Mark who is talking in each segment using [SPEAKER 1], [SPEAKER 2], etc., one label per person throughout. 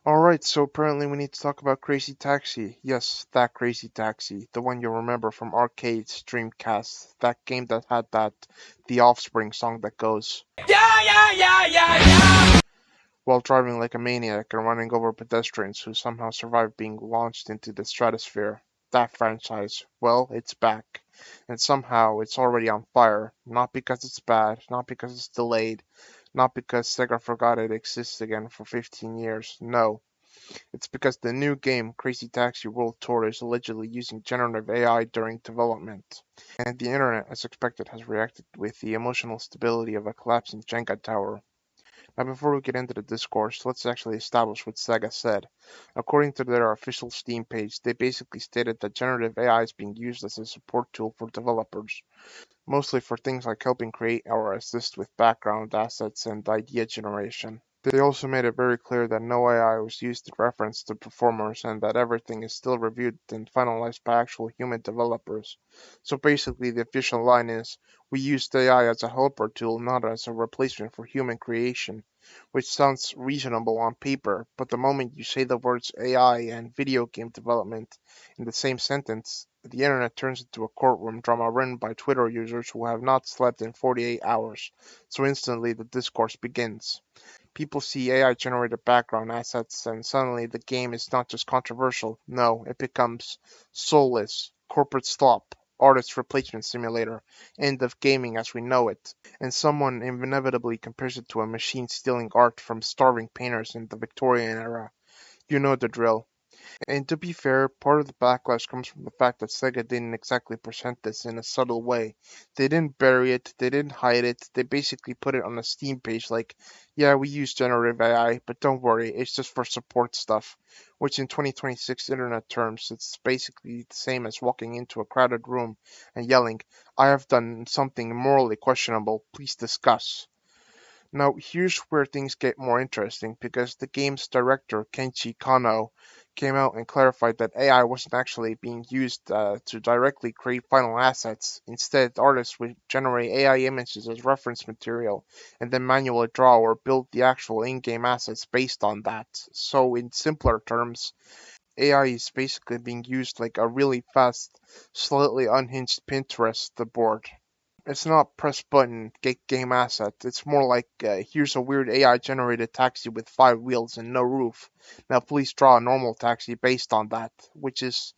[SPEAKER 1] Alright, so apparently we need to talk about Crazy Taxi. Yes, that Crazy Taxi. The one you remember from arcades, Dreamcast. That game that had that The Offspring song that goes,
[SPEAKER 2] Yeah, yeah, yeah, yeah, yeah.
[SPEAKER 1] while driving like a maniac and running over pedestrians who somehow survived being launched into the stratosphere. That franchise, well, it's back. And somehow it's already on fire. Not because it's bad, not because it's delayed, not because Sega forgot it exists again for 15 years. No. It's because the new game, Crazy Taxi World Tour, is allegedly using generative AI during development, and the internet, as expected, has reacted with the emotional stability of a collapsing Jenga tower. Now, before we get into the discourse, let's actually establish what Sega said. According to their official Steam page, they basically stated that generative AI is being used as a support tool for developers, mostly for things like helping create or assist with background assets and idea generation. They also made it very clear that no AI was used in reference to performers and that everything is still reviewed and finalized by actual human developers. So basically the official line is, we used AI as a helper tool, not as a replacement for human creation, which sounds reasonable on paper, but the moment you say the words AI and video game development in the same sentence, the internet turns into a courtroom drama written by Twitter users who have not slept in 48 hours. So instantly the discourse begins. People see AI generated background assets and suddenly the game is not just controversial, no, it becomes soulless, corporate slop, artist replacement simulator, end of gaming as we know it, and someone inevitably compares it to a machine stealing art from starving painters in the Victorian era. You know the drill. And to be fair, part of the backlash comes from the fact that Sega didn't exactly present this in a subtle way. They didn't bury it, they didn't hide it, they basically put it on a Steam page like, yeah, we use generative AI, but don't worry, it's just for support stuff. Which in 2026 internet terms, it's basically the same as walking into a crowded room and yelling, I have done something morally questionable, please discuss. Now, here's where things get more interesting because the game's director, Kenshi Kano, came out and clarified that AI wasn't actually being used to directly create final assets. Instead, artists would generate AI images as reference material and then manually draw or build the actual in game assets based on that. So, in simpler terms, AI is basically being used like a really fast, slightly unhinged Pinterest board. It's not press button, get game asset. It's more like here's a weird AI generated taxi with 5 wheels and no roof. Now please draw a normal taxi based on that, which is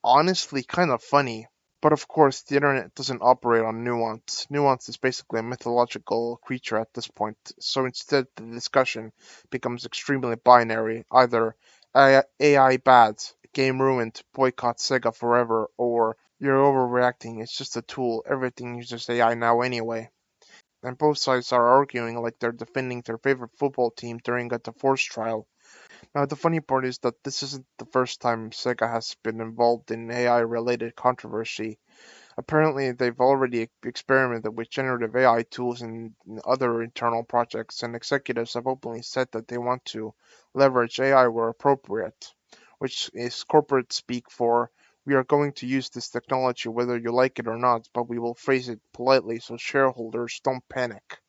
[SPEAKER 1] honestly kind of funny. But of course, the internet doesn't operate on nuance. Nuance is basically a mythological creature at this point, so instead the discussion becomes extremely binary. Either AI bad, game ruined, boycott Sega forever, or you're overreacting, it's just a tool, everything uses AI now anyway. And both sides are arguing like they're defending their favorite football team during a divorce trial. Now, the funny part is that this isn't the first time Sega has been involved in AI related controversy. Apparently, they've already experimented with generative AI tools in other internal projects, and executives have openly said that they want to leverage AI where appropriate, which is corporate speak for we are going to use this technology whether you like it or not, but we will phrase it politely so shareholders don't panic.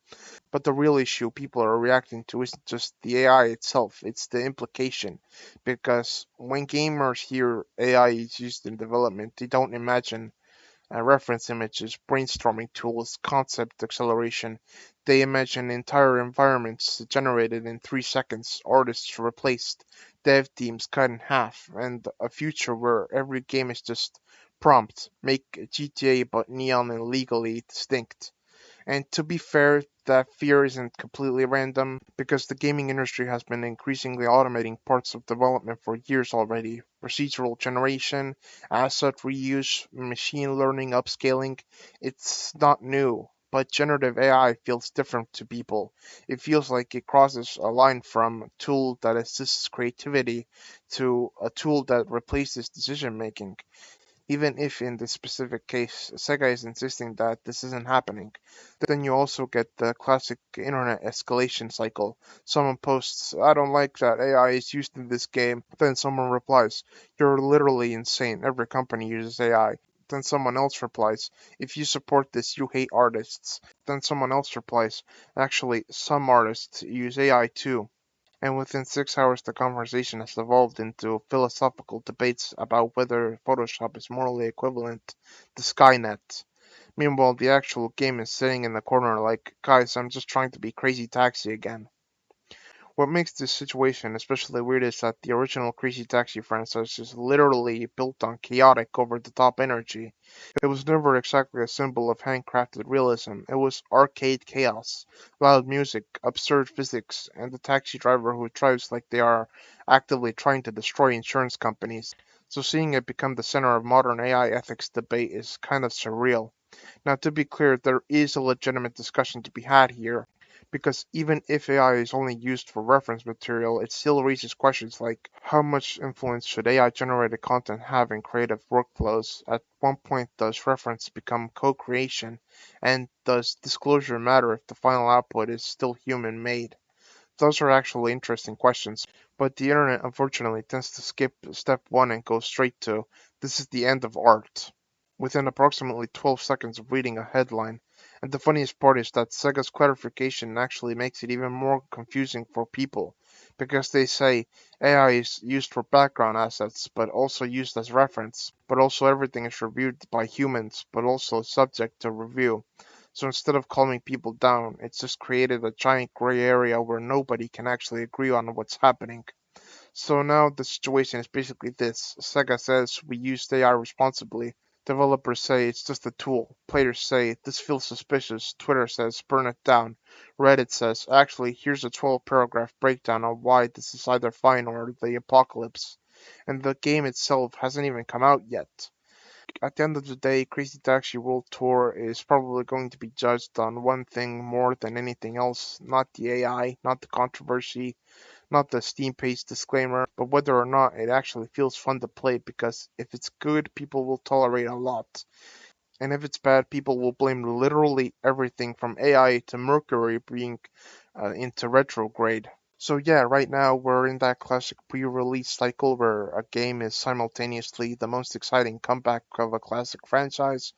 [SPEAKER 1] But the real issue people are reacting to isn't just the AI itself, it's the implication. Because when gamers hear AI is used in development, they don't imagine reference images, brainstorming tools, concept acceleration. They imagine entire environments generated in 3 seconds, artists replaced, dev teams cut in half, and a future where every game is just prompt, make GTA but neon and legally distinct. And to be fair, that fear isn't completely random, because the gaming industry has been increasingly automating parts of development for years already. Procedural generation, asset reuse, machine learning upscaling, it's not new. But generative AI feels different to people. It feels like it crosses a line from a tool that assists creativity to a tool that replaces decision making. Even if in this specific case Sega is insisting that this isn't happening. Then you also get the classic internet escalation cycle. Someone posts, I don't like that AI is used in this game. Then someone replies, you're literally insane. Every company uses AI. Then someone else replies, if you support this, you hate artists. Then someone else replies, actually, some artists use AI too. and within 6 hours the conversation has evolved into philosophical debates about whether Photoshop is morally equivalent to Skynet. Meanwhile, the actual game is sitting in the corner like, guys, I'm just trying to be Crazy Taxi again. What makes this situation especially weird is that the original Crazy Taxi franchise is literally built on chaotic, over-the-top energy. It was never exactly a symbol of handcrafted realism. It was arcade chaos, loud music, absurd physics, and a taxi driver who drives like they are actively trying to destroy insurance companies. So seeing it become the center of modern AI ethics debate is kind of surreal. Now, to be clear, there is a legitimate discussion to be had here, because even if AI is only used for reference material, it still raises questions like how much influence should AI generated content have in creative workflows? At what point does reference become co creation? And does disclosure matter if the final output is still human made? Those are actually interesting questions, but the internet unfortunately tends to skip step one and go straight to this is the end of art within approximately 12 seconds of reading a headline. And the funniest part is that Sega's clarification actually makes it even more confusing for people, because they say AI is used for background assets, but also used as reference, but also everything is reviewed by humans, but also subject to review. So instead of calming people down, it's just created a giant gray area where nobody can actually agree on what's happening. So now the situation is basically this. Sega says we use AI responsibly. Developers say it's just a tool. Players say this feels suspicious. Twitter says burn it down. Reddit says actually here's a 12-paragraph breakdown on why this is either fine or the apocalypse. And the game itself hasn't even come out yet. At the end of the day, Crazy Taxi World Tour is probably going to be judged on one thing more than anything else, not the AI, not the controversy, not the Steam page disclaimer, but whether or not it actually feels fun to play, because if it's good, people will tolerate a lot. And if it's bad, people will blame literally everything from AI to Mercury being into retrograde. So yeah, right now we're in that classic pre-release cycle where a game is simultaneously the most exciting comeback of a classic franchise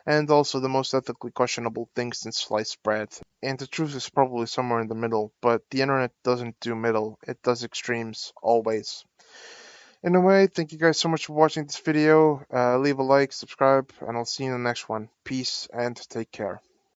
[SPEAKER 1] and also the most ethically questionable thing since sliced bread. And the truth is probably somewhere in the middle, but the internet doesn't do middle, it does extremes, always. Anyway, thank you guys so much for watching this video. Leave a like, subscribe, and I'll see you in the next one. Peace and take care.